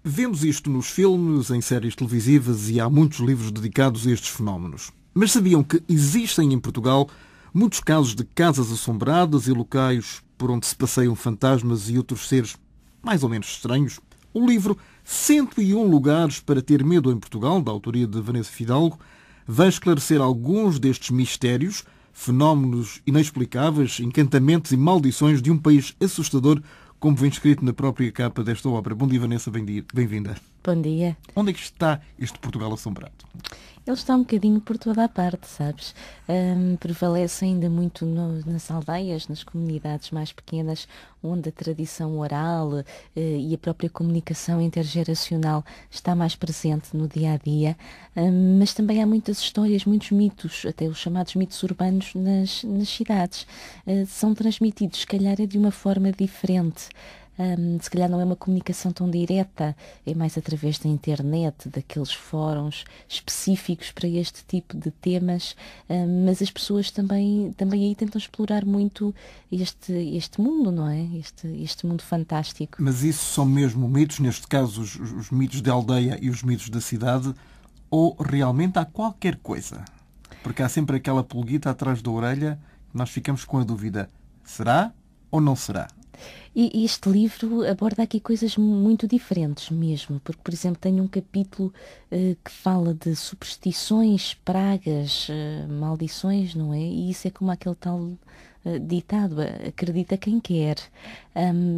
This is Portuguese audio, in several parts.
Vemos isto nos filmes, em séries televisivas e há muitos livros dedicados a estes fenómenos. Mas sabiam que existem em Portugal muitos casos de casas assombradas e locais por onde se passeiam fantasmas e outros seres mais ou menos estranhos? O livro 101 Lugares para Ter Medo em Portugal, da autoria de Vanessa Fidalgo, vai esclarecer alguns destes mistérios, fenómenos inexplicáveis, encantamentos e maldições de um país assustador, como vem escrito na própria capa desta obra. Bom dia, Vanessa, bem-vinda. Bom dia. Onde é que está este Portugal assombrado? Ele está um bocadinho por toda a parte, sabes? Prevalece ainda muito nas aldeias, nas comunidades mais pequenas, onde a tradição oral e a própria comunicação intergeracional está mais presente no dia-a-dia. Mas também há muitas histórias, muitos mitos, até os chamados mitos urbanos nas cidades. São transmitidos, se calhar, de uma forma diferente. Se calhar não é uma comunicação tão direta, é mais através da internet, daqueles fóruns específicos para este tipo de temas, mas as pessoas também aí tentam explorar muito este mundo, não é? Este mundo fantástico. Mas isso são mesmo mitos, neste caso os mitos da aldeia e os mitos da cidade, ou realmente há qualquer coisa? Porque há sempre aquela pulguita atrás da orelha que nós ficamos com a dúvida, será ou não será? E este livro aborda aqui coisas muito diferentes mesmo, porque, por exemplo, tem um capítulo que fala de superstições, pragas, maldições, não é? E isso é como aquele tal ditado, acredita quem quer.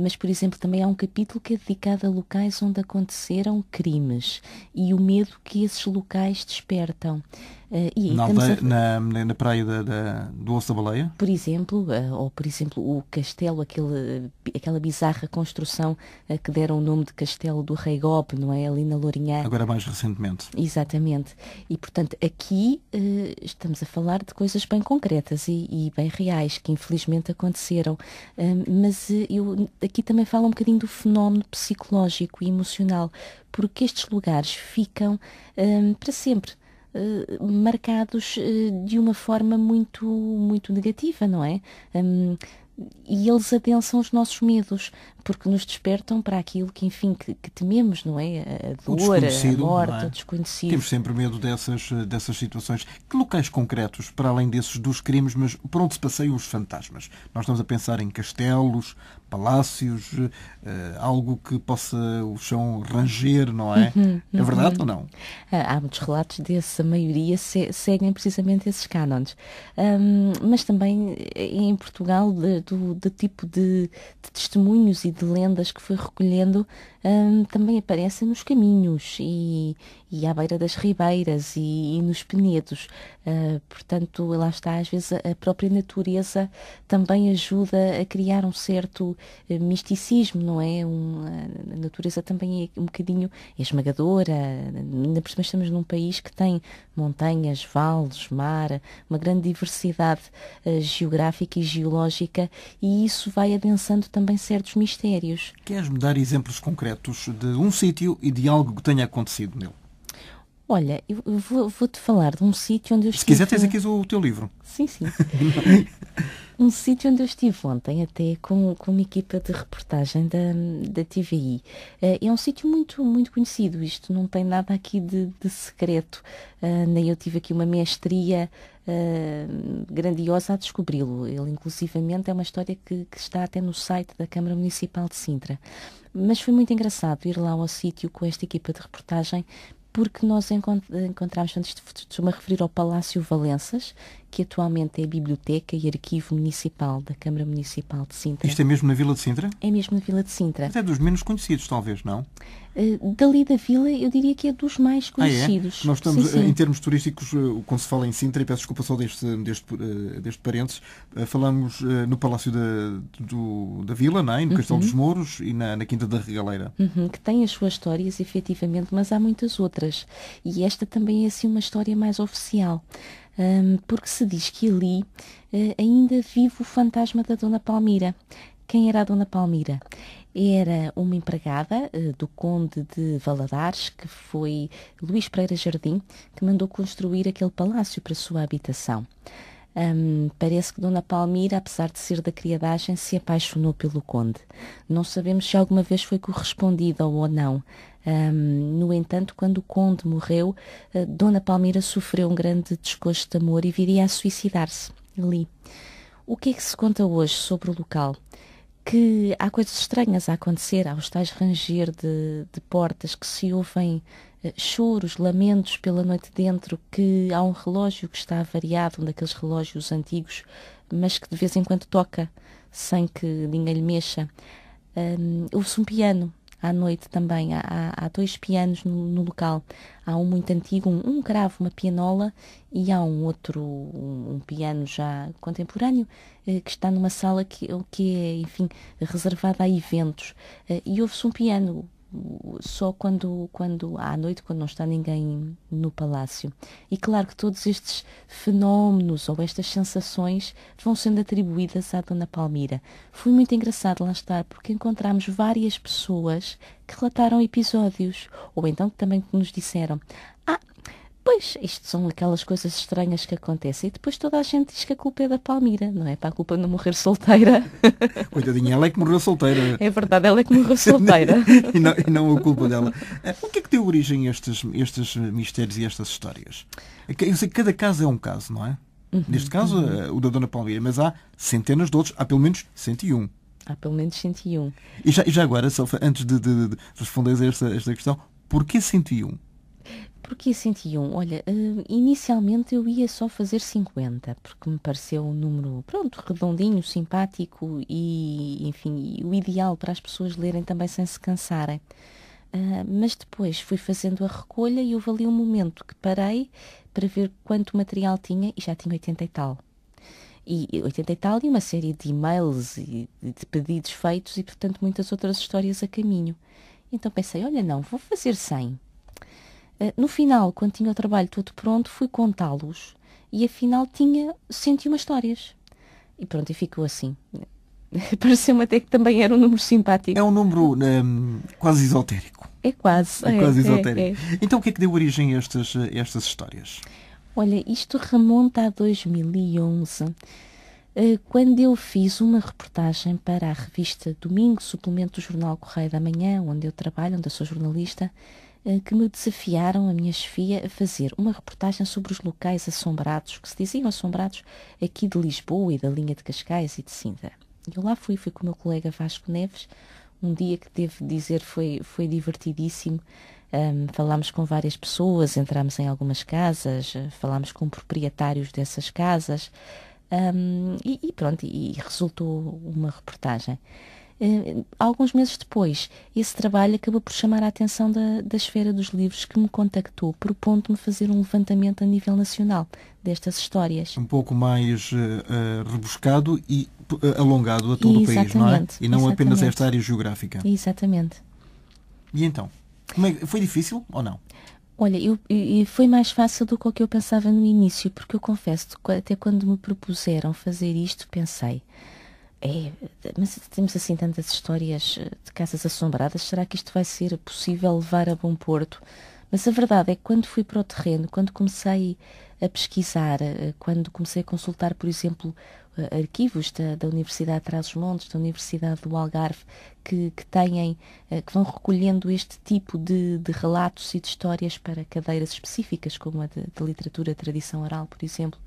Mas, por exemplo, também há um capítulo que é dedicado a locais onde aconteceram crimes e o medo que esses locais despertam. Na praia do Osso da Baleia? Por exemplo, o castelo, aquela bizarra construção que deram o nome de Castelo do Rei Gobe, não é? Ali na Lourinhã. Agora mais recentemente. Exatamente. E, portanto, aqui estamos a falar de coisas bem concretas e bem reais, que infelizmente aconteceram. Mas eu aqui também falo um bocadinho do fenómeno psicológico e emocional, porque estes lugares ficam para sempre marcados de uma forma muito, muito negativa, não é? E eles adensam os nossos medos, porque nos despertam para aquilo que, enfim, que tememos, não é? A dor, a morte, o desconhecido. Temos sempre medo dessas situações. Que locais concretos, para além desses dos crimes, mas por onde se passeiam os fantasmas? Nós estamos a pensar em castelos, palácios, algo que possa o chão ranger, não é? É verdade ou não? Há muitos relatos desses, a maioria seguem precisamente esses cânones. Mas também em Portugal, do tipo de testemunhos e de lendas que foi recolhendo, também aparecem nos caminhos e à beira das ribeiras e nos penedos. Portanto, lá está, às vezes a própria natureza também ajuda a criar um certo misticismo, não é? A natureza também é um bocadinho esmagadora, ainda por cima estamos num país que tem montanhas, vales, mar, uma grande diversidade geográfica e geológica, e isso vai adensando também certos mistérios. Queres-me dar exemplos concretos de um sítio e de algo que tenha acontecido nele? Olha, eu vou-te falar de um sítio onde eu estive... Se quiser, tens aqui o teu livro. Sim. Um sítio onde eu estive ontem, até com uma equipa de reportagem da TVI. É um sítio muito, muito conhecido. Isto não tem nada aqui de secreto. Nem eu tive aqui uma mestria grandiosa a descobri-lo. Ele, inclusivamente, é uma história que está até no site da Câmara Municipal de Sintra. Mas foi muito engraçado ir lá ao sítio com esta equipa de reportagem, porque nós encontramos, estou-me a referir ao Palácio Valenças, que atualmente é a biblioteca e arquivo municipal da Câmara Municipal de Sintra. Isto é mesmo na Vila de Sintra? É mesmo na Vila de Sintra. Mas é dos menos conhecidos, talvez, não? Dali da vila, eu diria que é dos mais conhecidos. É? Nós estamos, sim. Em termos turísticos, quando se fala em Sintra, e peço desculpa só deste parênteses, falamos no Palácio da Vila, não é? No Castelo dos Mouros e na Quinta da Regaleira. Que tem as suas histórias, efetivamente, mas há muitas outras. E esta também é assim uma história mais oficial. Porque se diz que ali ainda vive o fantasma da Dona Palmira. Quem era a Dona Palmira? Era uma empregada do Conde de Valadares, que foi Luís Pereira Jardim, que mandou construir aquele palácio para a sua habitação. Parece que Dona Palmira, apesar de ser da criadagem, se apaixonou pelo conde. Não sabemos se alguma vez foi correspondida ou não. No entanto, quando o conde morreu, Dona Palmira sofreu um grande desgosto de amor e viria a suicidar-se ali. O que é que se conta hoje sobre o local? Que há coisas estranhas a acontecer, há os tais ranger de portas, que se ouvem choros, lamentos pela noite dentro, que há um relógio que está avariado, um daqueles relógios antigos, mas que de vez em quando toca, sem que ninguém lhe mexa. Ouve-se um piano à noite também, há dois pianos no local. Há um muito antigo, um grave, uma pianola, e há um outro, um piano já contemporâneo, que está numa sala que é, enfim, reservada a eventos. E ouve-se um piano só quando à noite, quando não está ninguém no palácio. E claro que todos estes fenómenos ou estas sensações vão sendo atribuídas à Dona Palmira. Foi muito engraçado lá estar, porque encontramos várias pessoas que relataram episódios, ou então que também nos disseram: pois, isto são aquelas coisas estranhas que acontecem. E depois toda a gente diz que a culpa é da Palmira, não é? Para a culpa de não morrer solteira. Coitadinha, ela é que morreu solteira. É verdade, ela é que morreu solteira. e não a culpa dela. O que é que deu origem a estes mistérios e estas histórias? Eu sei que cada caso é um caso, não é? Neste caso, o da Dona Palmira, mas há centenas de outros, há pelo menos 101. Há pelo menos 101. E já agora, Sofia, antes de responderes a esta questão, porquê 101? Porquê 101? Olha, inicialmente eu ia só fazer 50, porque me pareceu um número, pronto, redondinho, simpático e, enfim, o ideal para as pessoas lerem também sem se cansarem. Mas depois fui fazendo a recolha e houve ali um momento que parei para ver quanto material tinha e já tinha 80 e tal. E 80 e tal e uma série de e-mails e de pedidos feitos e, portanto, muitas outras histórias a caminho. Então pensei, olha não, vou fazer 100. No final, quando tinha o trabalho todo pronto, fui contá-los e afinal tinha 101 histórias. E pronto, e ficou assim. Pareceu-me até que também era um número simpático. É um número quase esotérico. É quase. É quase esotérico. Então o que é que deu origem a estas histórias? Olha, isto remonta a 2011, quando eu fiz uma reportagem para a revista Domingo, suplemento do jornal Correio da Manhã, onde eu trabalho, onde eu sou jornalista, que me desafiaram, a minha chefia, a fazer uma reportagem sobre os locais assombrados, que se diziam assombrados, aqui de Lisboa e da linha de Cascais e de Sintra. Eu lá fui com o meu colega Vasco Neves, um dia que devo dizer foi divertidíssimo. Falámos com várias pessoas, entramos em algumas casas, falámos com proprietários dessas casas, e pronto, e resultou uma reportagem. Alguns meses depois, esse trabalho acabou por chamar a atenção da Esfera dos Livros, que me contactou, propondo-me fazer um levantamento a nível nacional destas histórias. Um pouco mais rebuscado e alongado a todo o país, não é? E não apenas esta área geográfica. Exatamente. E então? Foi difícil ou não? Olha, foi mais fácil do que o que eu pensava no início, porque eu confesso que até quando me propuseram fazer isto, pensei... mas temos assim tantas histórias de casas assombradas, será que isto vai ser possível levar a bom porto? Mas a verdade é que quando fui para o terreno, quando comecei a pesquisar, quando comecei a consultar, por exemplo, arquivos da Universidade de Trás-os-Montes, da Universidade do Algarve, que vão recolhendo este tipo de relatos e de histórias para cadeiras específicas, como a de literatura, tradição oral, por exemplo,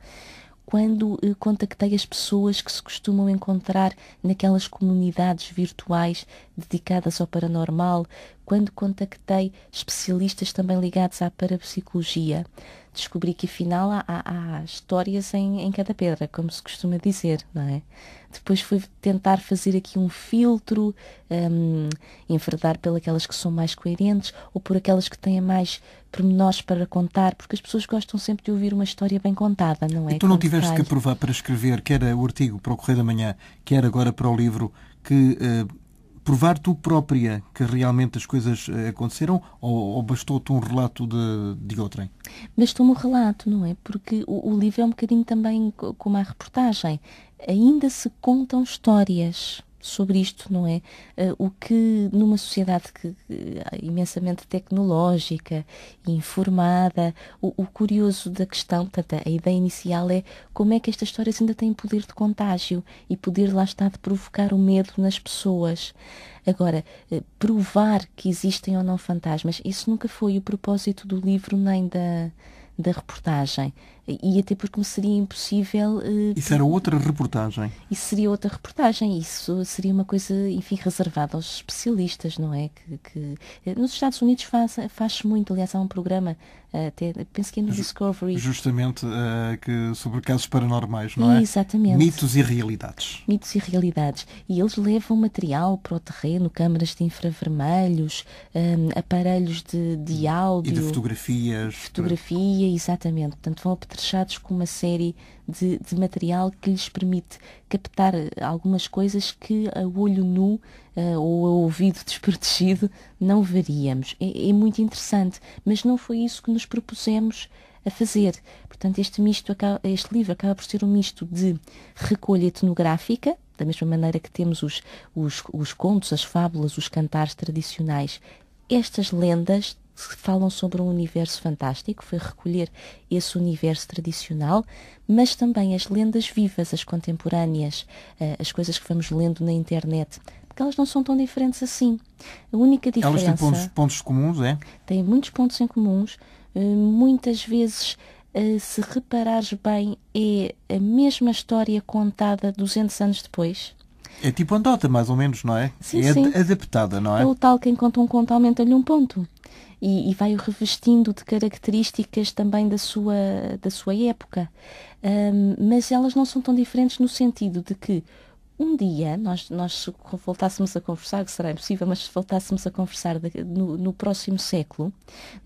quando contactei as pessoas que se costumam encontrar naquelas comunidades virtuais dedicadas ao paranormal, quando contactei especialistas também ligados à parapsicologia, descobri que afinal há histórias em cada pedra, como se costuma dizer, não é? Depois fui tentar fazer aqui um filtro, enverdar pelas que são mais coerentes ou por aquelas que têm mais pormenores para contar, porque as pessoas gostam sempre de ouvir uma história bem contada, não é? E tu não tiveste que aprovar para escrever, quer o artigo para o Correio da Manhã, quer agora para o livro, que provar tu própria que realmente as coisas aconteceram ou bastou-te um relato de outrem? Bastou-me um relato, não é? Porque o livro é um bocadinho também como a reportagem. Ainda se contam histórias sobre isto, não é? O que numa sociedade que imensamente tecnológica, informada, o curioso da questão, portanto, a ideia inicial é como é que estas histórias ainda têm poder de contágio e poder, lá está, de provocar o medo nas pessoas. Agora, provar que existem ou não fantasmas, isso nunca foi o propósito do livro nem da reportagem. E até porque me seria impossível... Isso era outra reportagem. Isso seria outra reportagem. Isso seria uma coisa, enfim, reservada aos especialistas, não é? Nos Estados Unidos faz-se muito. Aliás, há um programa, até, penso que é no Discovery. Justamente sobre casos paranormais, não é? Exatamente. Mitos e realidades. Mitos e realidades. E eles levam material para o terreno, câmaras de infravermelhos, aparelhos de áudio. E de fotografias. Fotografia, exatamente. Portanto, vão apetrechados com uma série de material que lhes permite captar algumas coisas que a olho nu ou a ouvido desprotegido não veríamos. É muito interessante, mas não foi isso que nos propusemos a fazer. Portanto, este livro acaba por ser um misto de recolha etnográfica, da mesma maneira que temos os contos, as fábulas, os cantares tradicionais. Estas lendas falam sobre um universo fantástico, foi recolher esse universo tradicional, mas também as lendas vivas, as contemporâneas, as coisas que vamos lendo na internet, porque elas não são tão diferentes assim. A única diferença... Elas têm pontos comuns, é? Têm muitos pontos em comuns, muitas vezes, se reparares bem, é a mesma história contada 200 anos depois. É tipo andota, mais ou menos, não é? Sim, é sim. Adaptada, não é? É o tal quem conta um conto aumenta-lhe um ponto. E vai-o revestindo de características também da sua época. Mas elas não são tão diferentes no sentido de que um dia, nós voltássemos a conversar, que será impossível, mas se voltássemos a conversar no próximo século,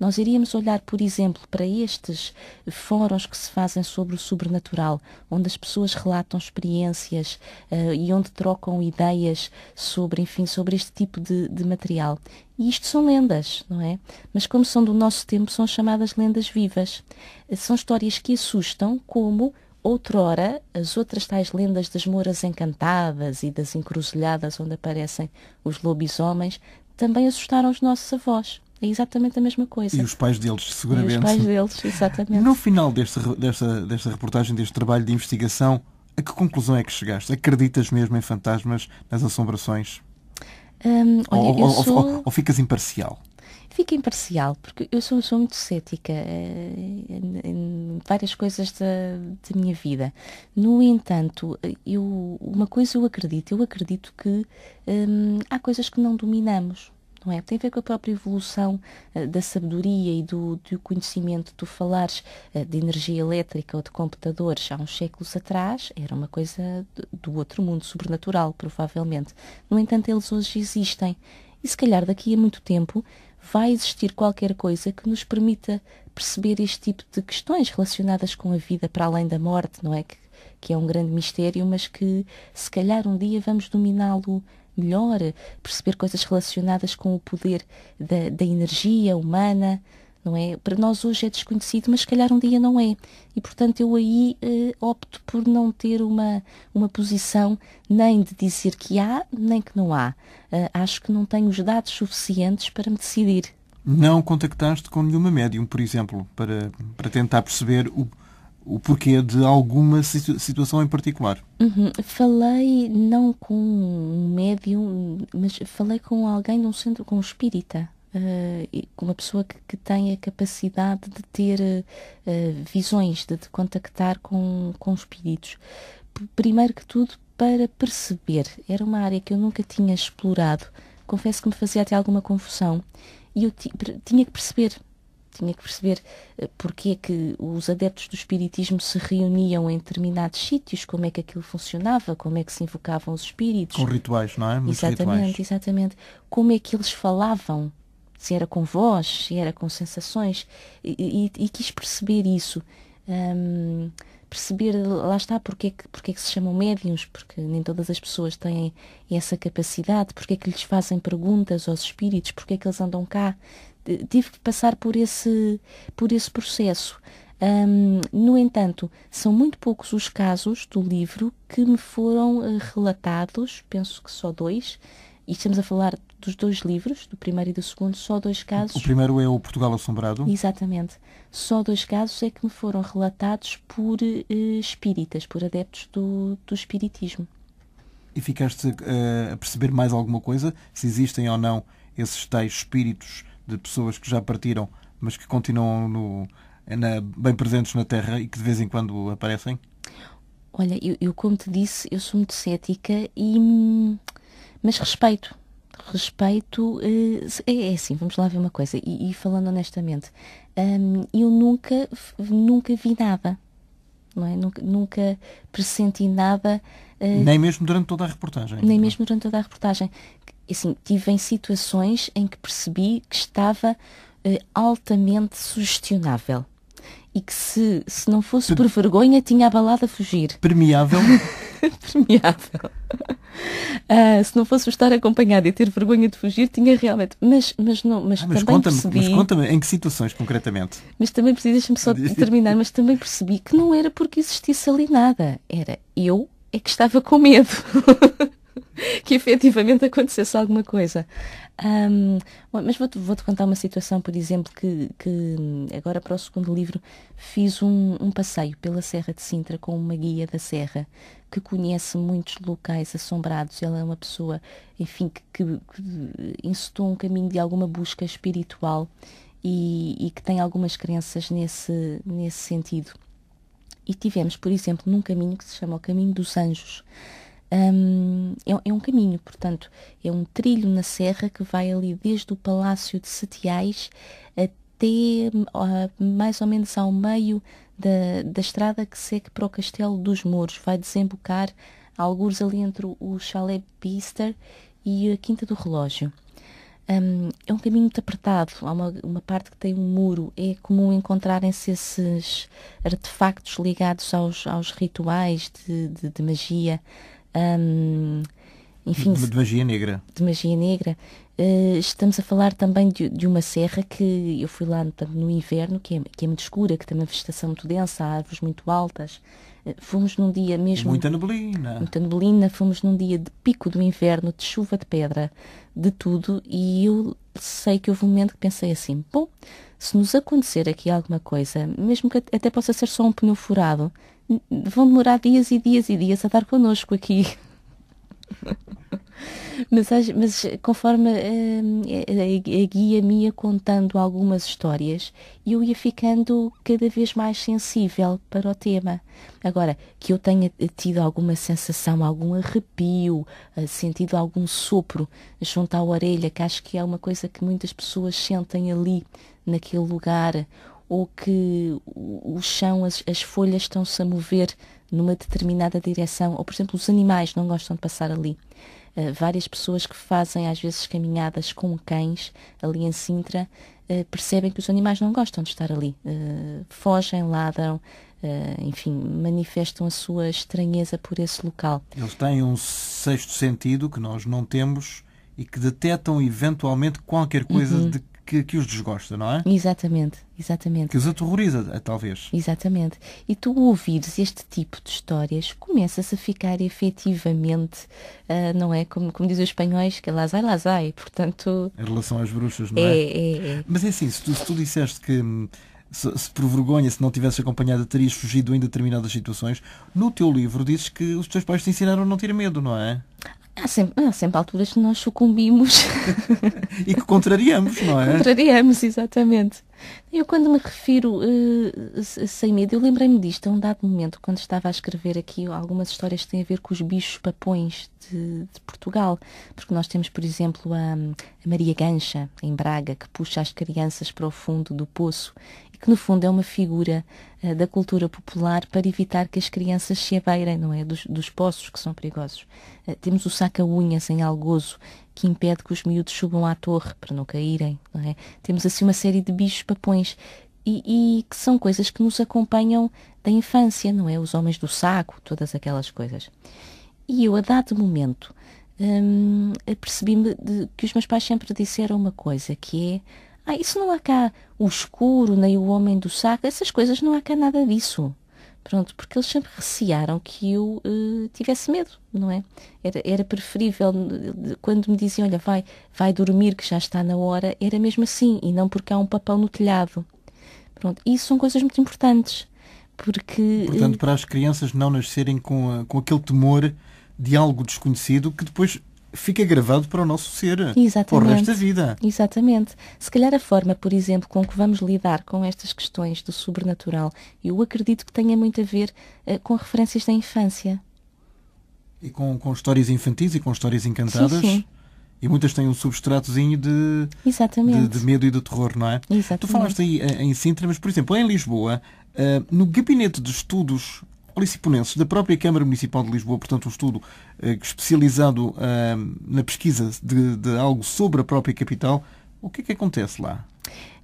nós iríamos olhar, por exemplo, para estes fóruns que se fazem sobre o sobrenatural, onde as pessoas relatam experiências e onde trocam ideias sobre este tipo de material. E isto são lendas, não é? Mas como são do nosso tempo, são chamadas lendas vivas. São histórias que assustam, como outrora as outras tais lendas das Mouras Encantadas e das encruzilhadas onde aparecem os lobisomens também assustaram os nossos avós. É exatamente a mesma coisa. E os pais deles, seguramente. E os pais deles, exatamente. No final desta reportagem, deste trabalho de investigação, a que conclusão é que chegaste? Acreditas mesmo em fantasmas, nas assombrações? Olha, ou ficas imparcial? Fico imparcial, porque eu sou muito cética em várias coisas da minha vida. No entanto, uma coisa eu acredito que há coisas que não dominamos, não é? Tem a ver com a própria evolução da sabedoria e do conhecimento. Tu falares de energia elétrica ou de computadores há uns séculos atrás, era uma coisa do outro mundo, sobrenatural, provavelmente. No entanto, eles hoje existem. E se calhar daqui a muito tempo vai existir qualquer coisa que nos permita perceber este tipo de questões relacionadas com a vida para além da morte, não é? Que é um grande mistério, mas que se calhar um dia vamos dominá-lo melhor, perceber coisas relacionadas com o poder da energia humana, não é? Para nós hoje é desconhecido, mas se calhar um dia não é. E, portanto, eu aí opto por não ter uma posição nem de dizer que há, nem que não há. Acho que não tenho os dados suficientes para me decidir. Não contactaste com nenhuma médium, por exemplo, para tentar perceber o porquê de alguma situação em particular? Falei não com um médium, mas falei com alguém de um centro, com um espírita. Com uma pessoa que tem a capacidade de ter visões, de contactar com espíritos. Primeiro que tudo, para perceber. Era uma área que eu nunca tinha explorado. Confesso que me fazia até alguma confusão. E eu tinha que perceber porque é que os adeptos do espiritismo se reuniam em determinados sítios, como é que aquilo funcionava, como é que se invocavam os espíritos. Com rituais, não é? Muitos rituais. Exatamente. Como é que eles falavam. Se era com voz, se era com sensações, e quis perceber isso. Perceber, lá está, porque é que se chamam médiuns, porque nem todas as pessoas têm essa capacidade, porque é que lhes fazem perguntas aos espíritos, porque é que eles andam cá. Tive que passar por esse processo. No entanto, são muito poucos os casos do livro que me foram relatados, penso que só 2, e estamos a falar dos 2 livros, do primeiro e do segundo, só 2 casos. O primeiro é o Portugal Assombrado? Exatamente. Só 2 casos é que me foram relatados por espíritas, por adeptos do espiritismo. E ficaste a perceber mais alguma coisa? Se existem ou não esses tais espíritos de pessoas que já partiram, mas que continuam bem presentes na Terra e que de vez em quando aparecem? Olha, eu como te disse, eu sou muito cética, mas respeito. É assim, vamos lá ver uma coisa. E falando honestamente, eu nunca vi nada. Não é? Nunca pressenti nada. Nem mesmo durante toda a reportagem? Nem mesmo durante toda a reportagem. Assim, tive em situações em que percebi que estava altamente sugestionável. E que se não fosse por vergonha, tinha abalado a fugir. Permeável? Permeável. Se não fosse estar acompanhada e ter vergonha de fugir, tinha realmente. Mas também percebi. Mas conta-me em que situações, concretamente? Mas também percebi, deixa-me só terminar, mas também percebi que não era porque existisse ali nada. Era eu é que estava com medo. Que efetivamente acontecesse alguma coisa. Mas vou-te contar uma situação, por exemplo, que agora para o segundo livro fiz um passeio pela Serra de Sintra com uma guia da Serra que conhece muitos locais assombrados. Ela é uma pessoa, enfim, que encetou um caminho de alguma busca espiritual e que tem algumas crenças nesse sentido. E tivemos, por exemplo, num caminho que se chama o Caminho dos Anjos. É um caminho, portanto, é um trilho na serra que vai ali desde o Palácio de Setiais até mais ou menos ao meio da estrada que segue para o Castelo dos Mouros. Vai desembocar algures ali entre o Chalé Bister e a Quinta do Relógio. É um caminho muito apertado, há uma parte que tem um muro. É comum encontrarem-se esses artefactos ligados aos rituais de magia. Enfim, de magia negra. De magia negra. Estamos a falar também de uma serra que eu fui lá no inverno, que é muito escura, que tem uma vegetação muito densa, árvores muito altas. Fomos num dia mesmo... Muita neblina. Muita neblina. Fomos num dia de pico do inverno, de chuva de pedra, de tudo. E eu sei que houve um momento que pensei assim, bom, se nos acontecer aqui alguma coisa, mesmo que até possa ser só um pneu furado, vão demorar dias e dias e dias a dar connosco aqui. Mas conforme a guia me ia contando algumas histórias, eu ia ficando cada vez mais sensível para o tema. Agora, que eu tenha tido alguma sensação, algum arrepio, sentido algum sopro junto à orelha, que acho que é uma coisa que muitas pessoas sentem ali, naquele lugar, ou que o chão, as folhas estão-se a mover numa determinada direção, ou, por exemplo, os animais não gostam de passar ali. Várias pessoas que fazem, às vezes, caminhadas com cães ali em Sintra, percebem que os animais não gostam de estar ali. Fogem, ladram, enfim, manifestam a sua estranheza por esse local. Eles têm um sexto sentido que nós não temos e que detectam eventualmente qualquer coisa que os desgosta, não é? Exatamente. Que os aterroriza, talvez. Exatamente. E tu ouvires este tipo de histórias, começas a ficar efetivamente, não é? Como dizem os espanhóis, que las hay. Portanto... Em relação às bruxas, não é? É. Mas é assim, se tu disseste que se por vergonha, se não tivesses acompanhado, terias fugido em determinadas situações, no teu livro dizes que os teus pais te ensinaram a não ter medo, não é? Há sempre alturas que nós sucumbimos. E que contrariamos, não é? Contrariamos, exatamente. Eu, quando me refiro sem medo, eu lembrei-me disto a um dado momento, quando estava a escrever aqui algumas histórias que têm a ver com os bichos papões de Portugal. Porque nós temos, por exemplo, a Maria Gancha, em Braga, que puxa as crianças para o fundo do poço e que, no fundo, é uma figura da cultura popular para evitar que as crianças se abeirem, não é? Dos poços que são perigosos. Temos o saca-unhas em Algozo, que impede que os miúdos subam à torre para não caírem, não é? Temos assim uma série de bichos papões e que são coisas que nos acompanham da infância, não é? Os homens do saco, todas aquelas coisas. E eu, a dado momento, percebi-me que os meus pais sempre disseram uma coisa, que é: Isso não há cá o escuro, nem o homem do saco, essas coisas não há cá nada disso. Pronto, porque eles sempre recearam que eu tivesse medo, não é? Era preferível, quando me diziam, olha, vai dormir que já está na hora, era mesmo assim, e não porque há um papão no telhado. Pronto, isso são coisas muito importantes, porque... Portanto, para as crianças não nascerem com aquele temor de algo desconhecido que depois fica gravado para o nosso ser, para o resto da vida. Exatamente. Se calhar a forma, por exemplo, com que vamos lidar com estas questões do sobrenatural, eu acredito que tenha muito a ver com referências da infância. E com histórias infantis e com histórias encantadas. Sim, sim. E muitas têm um substratozinho de medo e de terror, não é? Exatamente. Tu falaste aí em Sintra, mas, por exemplo, em Lisboa, no Gabinete de Estudos Liciponenses da própria Câmara Municipal de Lisboa, portanto um estudo especializado na pesquisa de algo sobre a própria capital, o que é que acontece lá?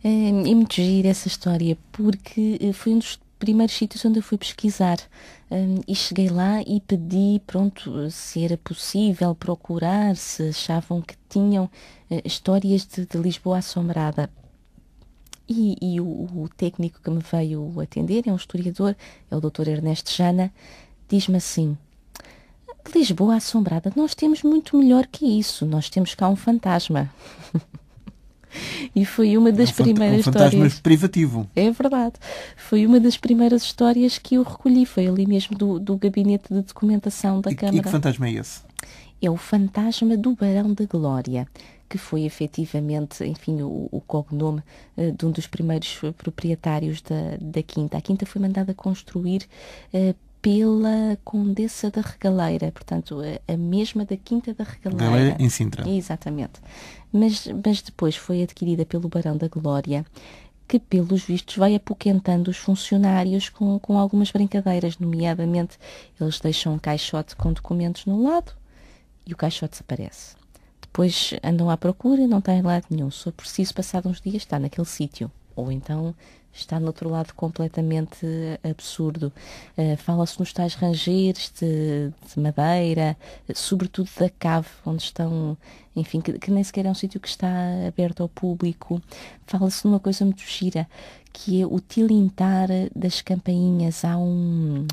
É muito giro essa história, porque foi um dos primeiros sítios onde eu fui pesquisar e cheguei lá e pedi, pronto, se era possível procurar, se achavam que tinham histórias de Lisboa assombrada. E o técnico que me veio atender, é um historiador, é o Dr. Ernesto Jana, diz-me assim: Lisboa assombrada, nós temos muito melhor que isso, nós temos cá um fantasma. E foi uma das primeiras histórias. Um fantasma privativo. É verdade. Foi uma das primeiras histórias que eu recolhi, foi ali mesmo do gabinete de documentação da Câmara. E que fantasma é esse? É o fantasma do Barão da Glória, que foi efetivamente, enfim, o cognome de um dos primeiros proprietários da Quinta. A Quinta foi mandada construir pela Condessa da Regaleira, portanto, a mesma da Quinta da Regaleira. Em Sintra. Exatamente. Mas depois foi adquirida pelo Barão da Glória, que, pelos vistos, vai apoquentando os funcionários com algumas brincadeiras, nomeadamente, eles deixam um caixote com documentos no lado e o caixote desaparece. Depois andam à procura, não está em lado nenhum. Só preciso, passado uns dias, está naquele sítio. Ou então está no outro lado completamente absurdo. Fala-se nos tais rangeres de madeira, sobretudo da cave, onde estão, enfim, que nem sequer é um sítio que está aberto ao público. Fala-se numa coisa muito gira, que é o tilintar das campainhas. Há um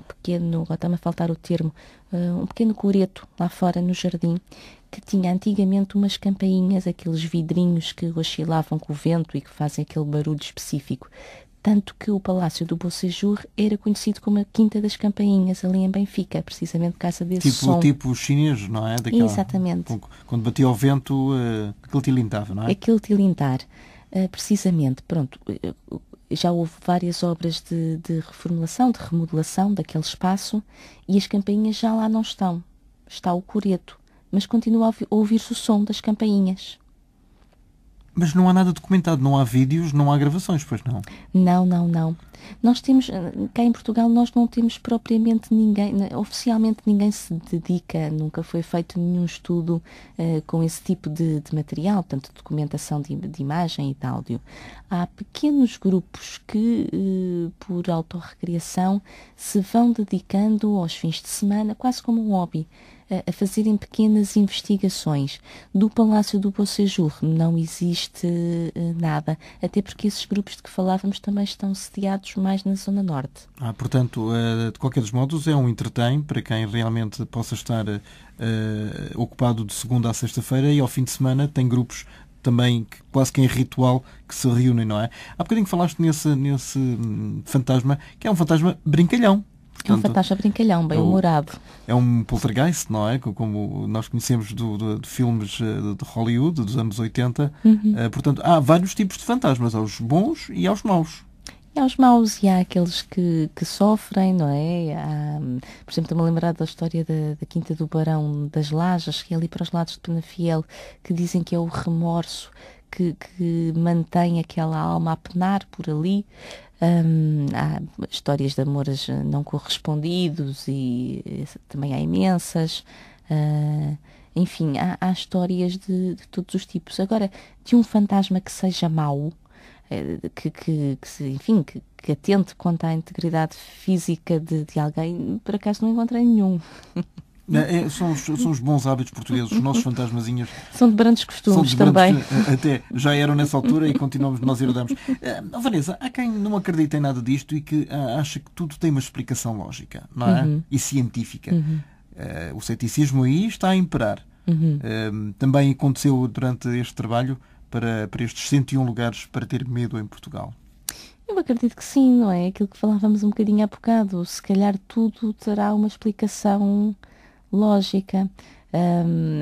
pequeno, agora está-me a faltar o termo, um pequeno coreto lá fora no jardim, que tinha antigamente umas campainhas, aqueles vidrinhos que oscilavam com o vento e que fazem aquele barulho específico. Tanto que o Palácio do Beauséjour era conhecido como a Quinta das Campainhas, ali em Benfica, precisamente por causa desse som. Tipo chinês, não é? Exatamente. Quando batia o vento, aquele tilintava, não é? Aquele tilintar, precisamente, pronto. Já houve várias obras de reformulação, de remodelação daquele espaço e as campainhas já lá não estão. Está o coreto, mas continua a ouvir-se o som das campainhas. Mas não há nada documentado, não há vídeos, não há gravações, pois não? Não. Nós temos, cá em Portugal, nós não temos propriamente ninguém, oficialmente ninguém se dedica, nunca foi feito nenhum estudo com esse tipo de material, portanto, documentação de imagem e de áudio. Há pequenos grupos que, por autorrecreação, se vão dedicando aos fins de semana, quase como um hobby, a fazerem pequenas investigações. Do Palácio do Beauséjour não existe nada, até porque esses grupos de que falávamos também estão sediados mais na Zona Norte. Portanto, de qualquer dos modos, é um entretém para quem realmente possa estar ocupado de segunda a sexta-feira e ao fim de semana tem grupos também, quase que em ritual, que se reúnem, não é? Há bocadinho falaste nesse fantasma, que é um fantasma brincalhão. Portanto, é um fantasma brincalhão, bem-humorado. É um poltergeist, não é? Como nós conhecemos de filmes de Hollywood, dos anos 80. Portanto, há vários tipos de fantasmas, aos bons e aos maus. E aos maus, e há aqueles que sofrem, não é? Por exemplo, estou-me a lembrar da história da Quinta do Barão das Lajas, que é ali para os lados de Penafiel, que dizem que é o remorso que mantém aquela alma a penar por ali. Há histórias de amores não correspondidos e também há imensas. Enfim, há histórias de todos os tipos. Agora, de um fantasma que seja mau, que atente contra a integridade física de alguém, por acaso não encontrei nenhum. São os bons hábitos portugueses, os nossos fantasmazinhos. São de grandes costumes também. Até já eram nessa altura e continuamos, nós herdamos. Vanessa, há quem não acredita em nada disto e que acha que tudo tem uma explicação lógica, não é? E científica. O ceticismo aí está a imperar. Também aconteceu durante este trabalho para estes 101 lugares para ter medo em Portugal. Eu acredito que sim, não é? Aquilo que falávamos um bocadinho há bocado. Se calhar tudo terá uma explicação lógica.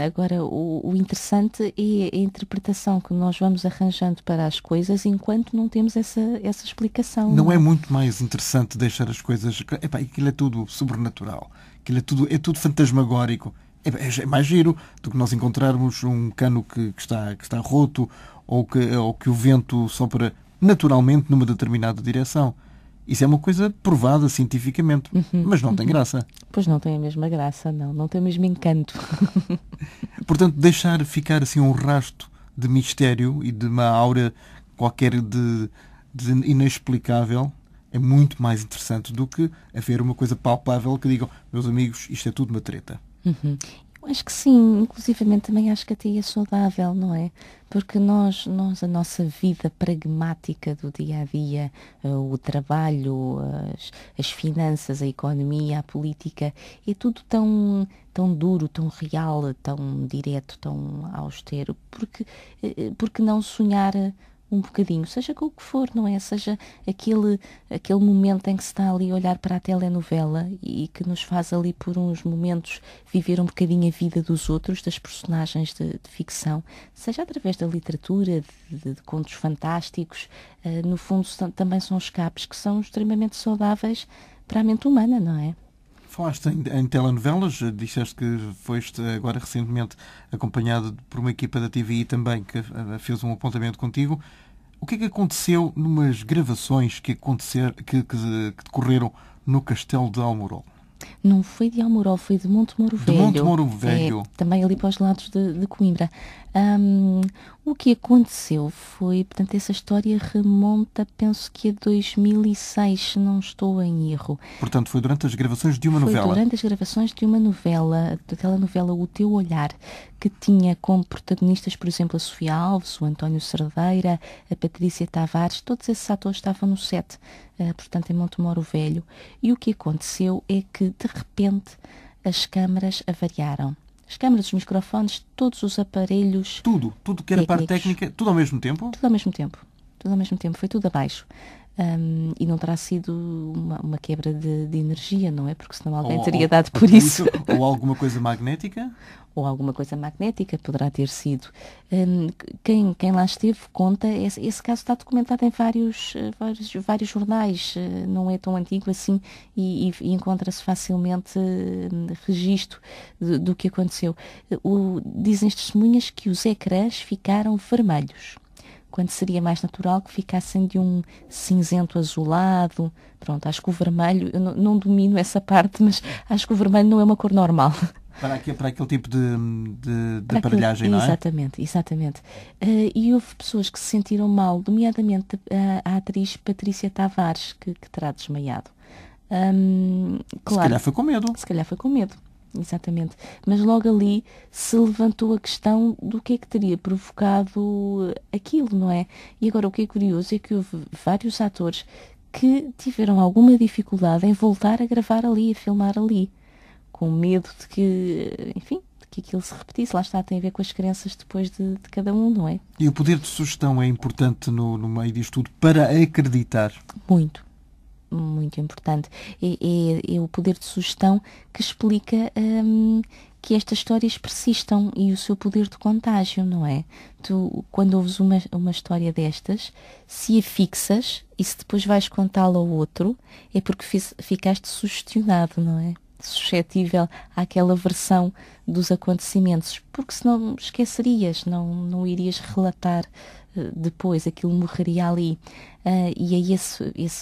Agora, o interessante é a interpretação que nós vamos arranjando para as coisas enquanto não temos essa explicação. Não é muito mais interessante deixar as coisas... aquilo é tudo sobrenatural. Aquilo é tudo fantasmagórico. É mais giro do que nós encontrarmos um cano que está roto ou que o vento sopra naturalmente numa determinada direção. Isso é uma coisa provada cientificamente, mas não tem graça. Pois não tem a mesma graça, não tem o mesmo encanto. Portanto, deixar ficar assim um rasto de mistério e de uma aura qualquer de inexplicável é muito mais interessante do que haver uma coisa palpável que digam, meus amigos, isto é tudo uma treta. Eu acho que sim, inclusivamente também acho que até é saudável, não é? Porque nós a nossa vida pragmática do dia a dia, o trabalho, as finanças, a economia, a política, é tudo tão duro, tão real, tão direto, tão austero. Porque não sonhar um bocadinho, seja com o que for, não é? Seja aquele momento em que se está ali a olhar para a telenovela e que nos faz ali por uns momentos viver um bocadinho a vida dos outros, das personagens de ficção, seja através da literatura, de contos fantásticos, no fundo também são escapes que são extremamente saudáveis para a mente humana, não é? Falaste em telenovelas, disseste que foste agora recentemente acompanhado por uma equipa da TVI também que fez um apontamento contigo. O que é que aconteceu numas gravações que decorreram no Castelo de Almorol? Não foi de Almorol, foi de Montemoro Velho. De Montemoro Velho. Também ali para os lados de Coimbra. O que aconteceu foi, portanto, essa história remonta, penso que a 2006, se não estou em erro. Portanto, foi durante as gravações de uma novela. Foi durante as gravações de uma novela, da telenovela O Teu Olhar, que tinha como protagonistas, por exemplo, a Sofia Alves, o António Cerdeira, a Patrícia Tavares, todos esses atores estavam no set, portanto, em Montemoro Velho. E o que aconteceu é que, de repente, as câmaras avariaram. As câmaras, os microfones, todos os aparelhos... Tudo que era parte técnica, tudo ao mesmo tempo? Tudo ao mesmo tempo, foi tudo abaixo. E não terá sido uma quebra de energia, não é? Porque senão alguém teria dado por isso. Ou alguma coisa magnética? Ou alguma coisa magnética, poderá ter sido. Quem lá esteve conta, esse caso está documentado em vários jornais, não é tão antigo assim, e encontra-se facilmente registro do que aconteceu. Dizem as testemunhas que os ecrãs ficaram vermelhos, quando seria mais natural que ficassem de um cinzento azulado. Pronto, acho que o vermelho, eu não domino essa parte, mas acho que o vermelho não é uma cor normal. Para aquele tipo de aparelhagem, não é? Exatamente. E houve pessoas que se sentiram mal, nomeadamente a atriz Patrícia Tavares, que terá desmaiado. Claro, se calhar foi com medo. Exatamente. Mas logo ali se levantou a questão do que é que teria provocado aquilo, não é? E agora o que é curioso é que houve vários atores que tiveram alguma dificuldade em voltar a gravar ali, a filmar ali, com medo de que, enfim, de que aquilo se repetisse. Lá está, tem a ver com as crenças depois de cada um, não é? E o poder de sugestão é importante no meio disto tudo para acreditar? Muito importante. É o poder de sugestão que explica que estas histórias persistam e o seu poder de contágio, não é? Tu, quando ouves uma história destas, se a fixas e se depois vais contá-la ao outro, é porque ficaste sugestionado, não é? Suscetível àquela versão dos acontecimentos, porque senão esquecerias, não irias relatar depois, aquilo morreria ali. E é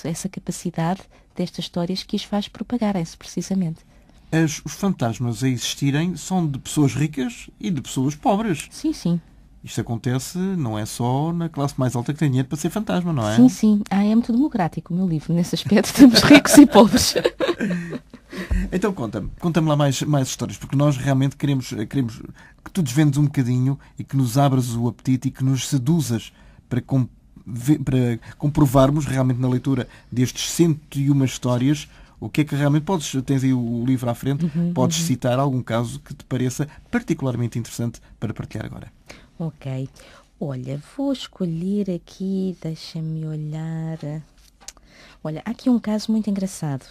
essa capacidade destas histórias que as faz propagarem-se, precisamente. Os fantasmas a existirem são de pessoas ricas e de pessoas pobres. Sim. Isto acontece, não é só na classe mais alta que tem dinheiro para ser fantasma, não é? Sim. É muito democrático o meu livro, nesse aspecto. Temos ricos e pobres. Então conta-me lá mais histórias, porque nós realmente queremos que tu desvendes um bocadinho e que nos abras o apetite e que nos seduzas para comprovarmos realmente na leitura destes 101 histórias o que é que realmente tens aí o livro à frente, podes citar algum caso que te pareça particularmente interessante para partilhar agora. Ok. Olha, vou escolher aqui, deixa-me olhar. Olha, há aqui um caso muito engraçado.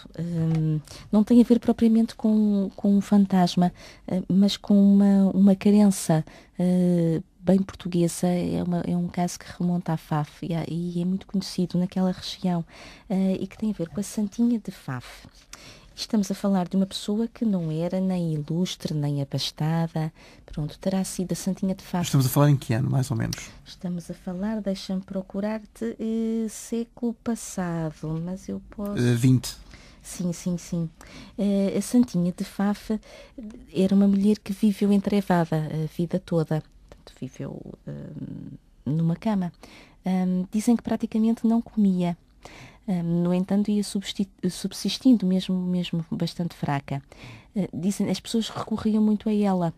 Não tem a ver propriamente com um fantasma, mas com uma crença bem portuguesa. É um caso que remonta à Faf e é muito conhecido naquela região e que tem a ver com a Santinha de Faf. Estamos a falar de uma pessoa que não era nem ilustre, nem abastada. Pronto, terá sido a Santinha de Faf. Estamos a falar em que ano, mais ou menos? Estamos a falar, deixa-me procurar-te, século passado, mas eu posso... 20. Sim. A Santinha de Faf era uma mulher que viveu entrevada a vida toda. Portanto, viveu numa cama. Dizem que praticamente não comia. No entanto, ia subsistindo, mesmo bastante fraca. Dizem, as pessoas recorriam muito a ela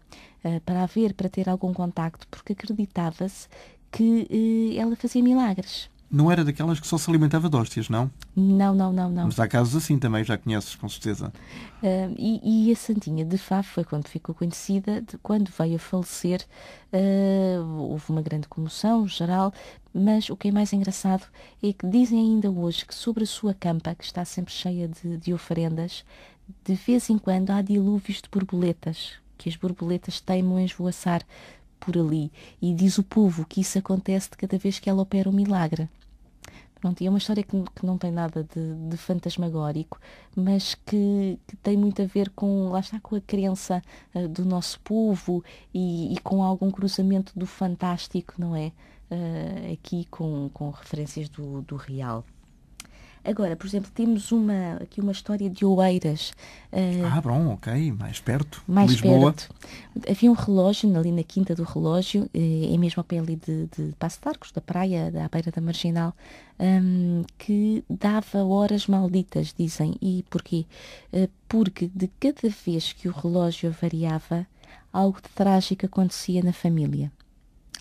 para ter algum contacto, porque acreditava-se que ela fazia milagres. Não era daquelas que só se alimentava de hóstias, não? Não. Mas há casos assim também, já conheces, com certeza. E a Santinha de Faf foi quando ficou conhecida, quando veio a falecer, houve uma grande comoção geral, mas o que é mais engraçado é que dizem ainda hoje que sobre a sua campa, que está sempre cheia de oferendas, de vez em quando há dilúvios de borboletas, que as borboletas teimam em esvoaçar por ali. E diz o povo que isso acontece de cada vez que ela opera um milagre. Pronto, e é uma história que não tem nada de fantasmagórico, mas que tem muito a ver com, lá está, com a crença do nosso povo e com algum cruzamento do fantástico, não é? Aqui com referências do real. Agora, por exemplo, temos aqui uma história de Oeiras. Bom, ok, mais perto. Mais Lisboa. perto. Havia um relógio ali na Quinta do Relógio, é mesmo ao pé ali de Paço de Arcos, da praia, à beira da Marginal, que dava horas malditas, dizem. E porquê? Porque de cada vez que o relógio variava, algo de trágico acontecia na família.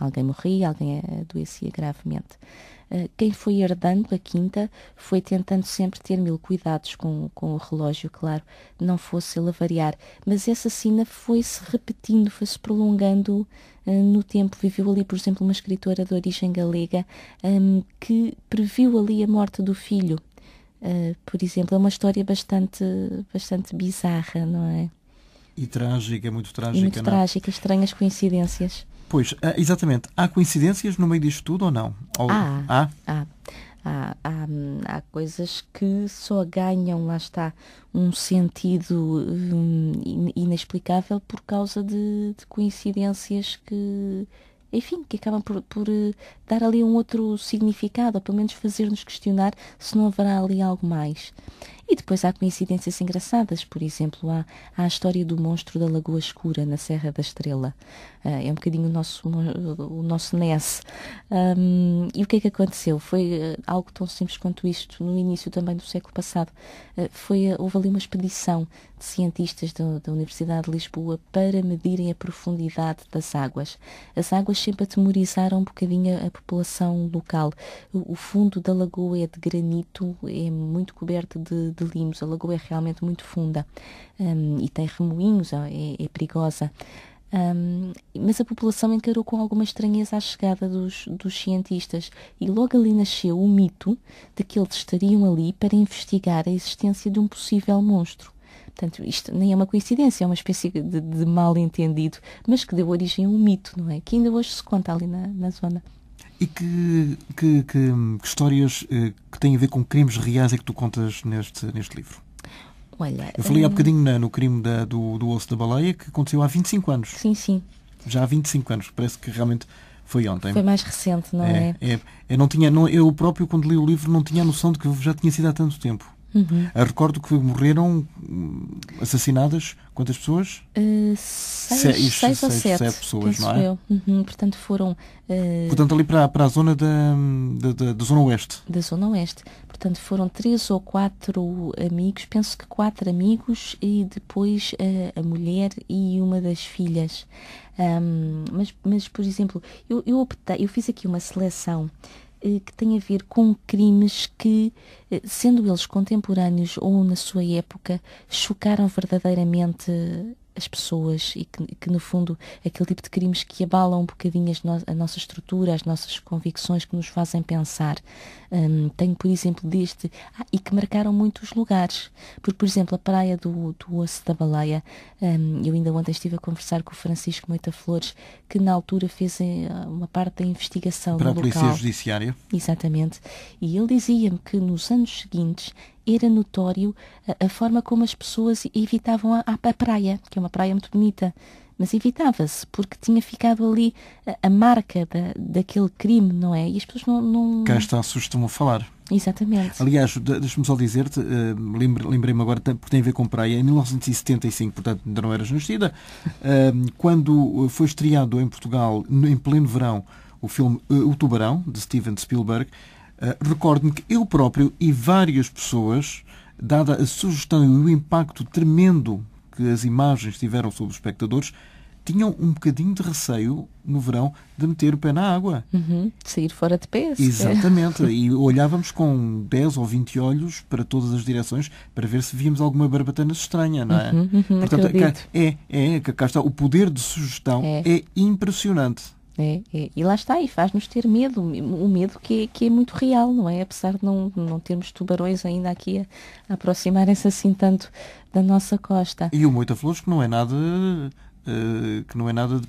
Alguém morria, alguém adoecia gravemente. Quem foi herdando a quinta foi tentando sempre ter mil cuidados com o relógio, claro, não fosse ele a variar. Mas essa sina foi-se repetindo, foi-se prolongando no tempo. Viveu ali, por exemplo, uma escritora de origem galega que previu ali a morte do filho. Por exemplo, é uma história bastante bizarra, não é? E trágica, muito trágica. E muito trágica, estranhas coincidências. Pois, exatamente. Há coincidências no meio disto tudo ou não? Há coisas que só ganham, lá está, um sentido inexplicável por causa de coincidências que, enfim, que acabam por dar ali um outro significado, ou pelo menos fazer-nos questionar se não haverá ali algo mais. E depois há coincidências engraçadas, por exemplo, há a história do monstro da Lagoa Escura, na Serra da Estrela. É um bocadinho o nosso Ness. E o que é que aconteceu? Foi algo tão simples quanto isto, no início também do século passado. Houve ali uma expedição de cientistas da Universidade de Lisboa para medirem a profundidade das águas. As águas sempre atemorizaram um bocadinho a população local. O fundo da lagoa é de granito, é muito coberto de limos. A lagoa é realmente muito funda e tem remoinhos, é perigosa. Mas a população encarou com alguma estranheza a chegada dos cientistas e logo ali nasceu o mito de que eles estariam ali para investigar a existência de um possível monstro. Portanto, isto nem é uma coincidência, é uma espécie de mal-entendido, mas que deu origem a um mito, não é? Que ainda hoje se conta ali na zona. E que histórias que têm a ver com crimes reais é que tu contas neste livro? Olha, eu falei há bocadinho no crime do osso da baleia, que aconteceu há 25 anos. Sim. Já há 25 anos, parece que realmente foi ontem. Foi mais recente, não é? Eu próprio, quando li o livro, não tinha a noção de que já tinha sido há tanto tempo. Recordo que morreram assassinadas quantas pessoas? Seis ou sete, 7 pessoas, penso não é? eu. Portanto, foram... Portanto, ali para a zona da Zona Oeste. Da Zona Oeste. Portanto, foram 3 ou 4 amigos, penso que 4 amigos e depois a mulher e uma das filhas. Mas, por exemplo, eu fiz aqui uma seleção que tem a ver com crimes que, sendo eles contemporâneos ou na sua época, chocaram verdadeiramente as pessoas e que, no fundo, aquele tipo de crimes que abalam um bocadinho a nossa estrutura, as nossas convicções, que nos fazem pensar. Tenho, por exemplo, e que marcaram muitos lugares. Porque, por exemplo, a praia do Osso da Baleia, eu ainda ontem estive a conversar com o Francisco Moita Flores, que na altura fez uma parte da investigação para no a Polícia local. Judiciária. Exatamente. E ele dizia-me que nos anos seguintes era notório a forma como as pessoas evitavam a praia, que é uma praia muito bonita, mas evitava-se, porque tinha ficado ali a marca daquele crime, não é? E as pessoas não... Cá está, assustam-me a falar. Exatamente. Aliás, deixa-me só dizer-te, lembrei-me agora, porque tem a ver com praia, em 1975, portanto ainda não eras nascida, quando foi estreado em Portugal, em pleno verão, o filme O Tubarão, de Steven Spielberg, recordo-me que eu próprio e várias pessoas, dada a sugestão e o impacto tremendo que as imagens tiveram sobre os espectadores, tinham um bocadinho de receio no verão de meter o pé na água. Sair fora de pé. Exatamente. E olhávamos com 10 ou 20 olhos para todas as direções para ver se víamos alguma barbatana estranha, não é? Portanto, cá está. O poder de sugestão é impressionante. E lá está, e faz-nos ter medo, o medo que é muito real, não é? Apesar de não termos tubarões ainda aqui a aproximarem-se assim tanto da nossa costa. E o Moita Flores, que não é nada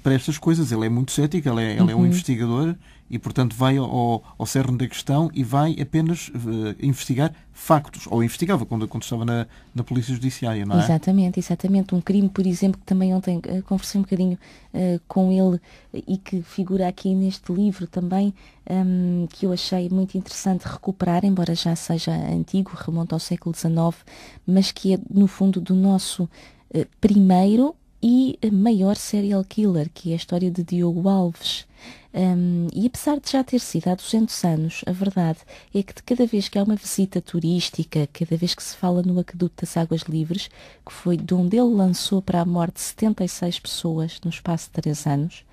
para estas coisas, ele é muito cético, ele é um investigador e, portanto, vai ao cerne da questão e vai apenas investigar factos, ou investigava quando estava na Polícia Judiciária, não é? Exatamente. Um crime, por exemplo, que também ontem conversei um bocadinho com ele e que figura aqui neste livro também, que eu achei muito interessante recuperar, embora já seja antigo, remonta ao século XIX, mas que é, no fundo, do nosso primeiro e maior serial killer, que é a história de Diogo Alves. E apesar de já ter sido há 200 anos, a verdade é que de cada vez que há uma visita turística, cada vez que se fala no Aqueduto das Águas Livres, que foi de onde ele lançou para a morte 76 pessoas no espaço de 3 anos,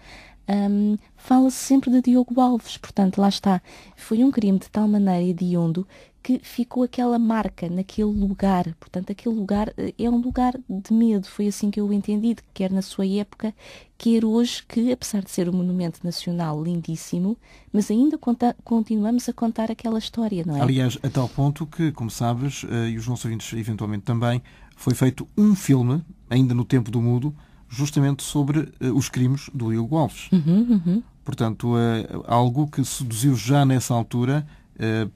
fala-se sempre de Diogo Alves. Portanto, lá está. Foi um crime de tal maneira hediondo que ficou aquela marca naquele lugar. Portanto, aquele lugar é um lugar de medo. Foi assim que eu o entendi, quer na sua época, quer hoje, que apesar de ser um monumento nacional lindíssimo, mas ainda continuamos a contar aquela história, não é? Aliás, a tal ponto que, como sabes, e os nossos ouvintes eventualmente também, foi feito um filme, ainda no tempo do mudo, justamente sobre os crimes do Diogo Alves. Portanto, algo que seduziu já nessa altura,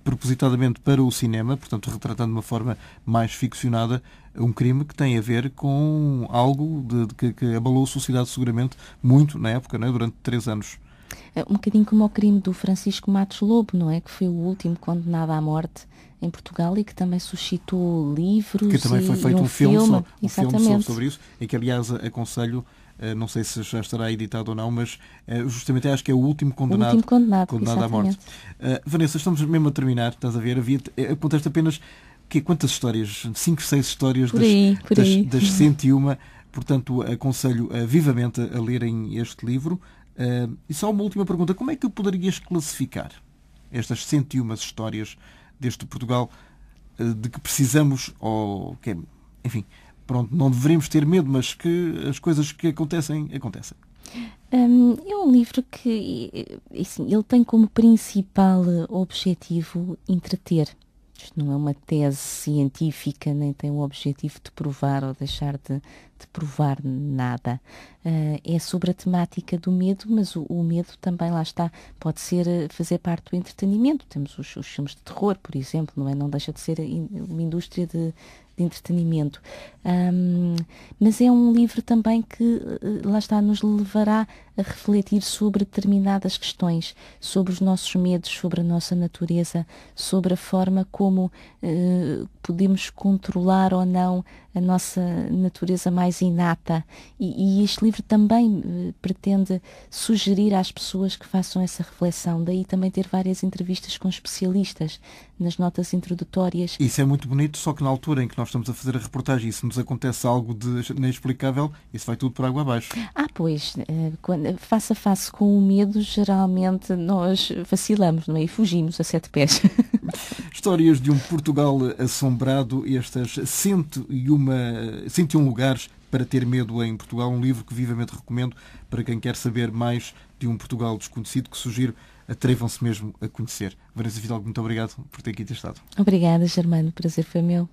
propositadamente para o cinema, portanto, retratando de uma forma mais ficcionada um crime que tem a ver com algo que abalou a sociedade seguramente muito na época, não é? Durante 3 anos. Um bocadinho como o crime do Francisco Matos Lobo, não é? Que foi o último condenado à morte em Portugal e que também suscitou livros. Que também foi feito um filme sobre isso, e que, aliás, aconselho, não sei se já estará editado ou não, mas justamente acho que é o último condenado à morte. Vanessa, estamos mesmo a terminar, estás a ver? Apontaste apenas quantas histórias? 5, 6 histórias das 101. Portanto, aconselho vivamente a lerem este livro. E só uma última pergunta. Como é que poderias classificar estas 101 histórias deste Portugal de que precisamos, enfim, pronto, não deveríamos ter medo, mas que as coisas que acontecem. É um livro que, assim, ele tem como principal objetivo entreter. Isto não é uma tese científica, nem tem o objetivo de provar ou deixar de provar nada. É sobre a temática do medo, mas o medo também, lá está, pode fazer parte do entretenimento. Temos os filmes de terror, por exemplo, não é? Não deixa de ser uma indústria de entretenimento. Mas é um livro também que, lá está, nos levará a refletir sobre determinadas questões, sobre os nossos medos, sobre a nossa natureza, sobre a forma como podemos controlar ou não a nossa natureza mais inata. E este livro também pretende sugerir às pessoas que façam essa reflexão. Daí também ter várias entrevistas com especialistas nas notas introdutórias. Isso é muito bonito, só que na altura em que nós estamos a fazer a reportagem e se nos acontece algo de inexplicável, isso vai tudo por água abaixo. Pois, face a face com o medo, geralmente nós vacilamos, não é? E fugimos a 7 pés. Histórias de um Portugal assombrado, estas 101 lugares para ter medo em Portugal, um livro que vivamente recomendo para quem quer saber mais de um Portugal desconhecido, que sugiro atrevam-se mesmo a conhecer. Vanessa Fidalgo, muito obrigado por ter aqui estado. Obrigada, Germano. O prazer foi meu.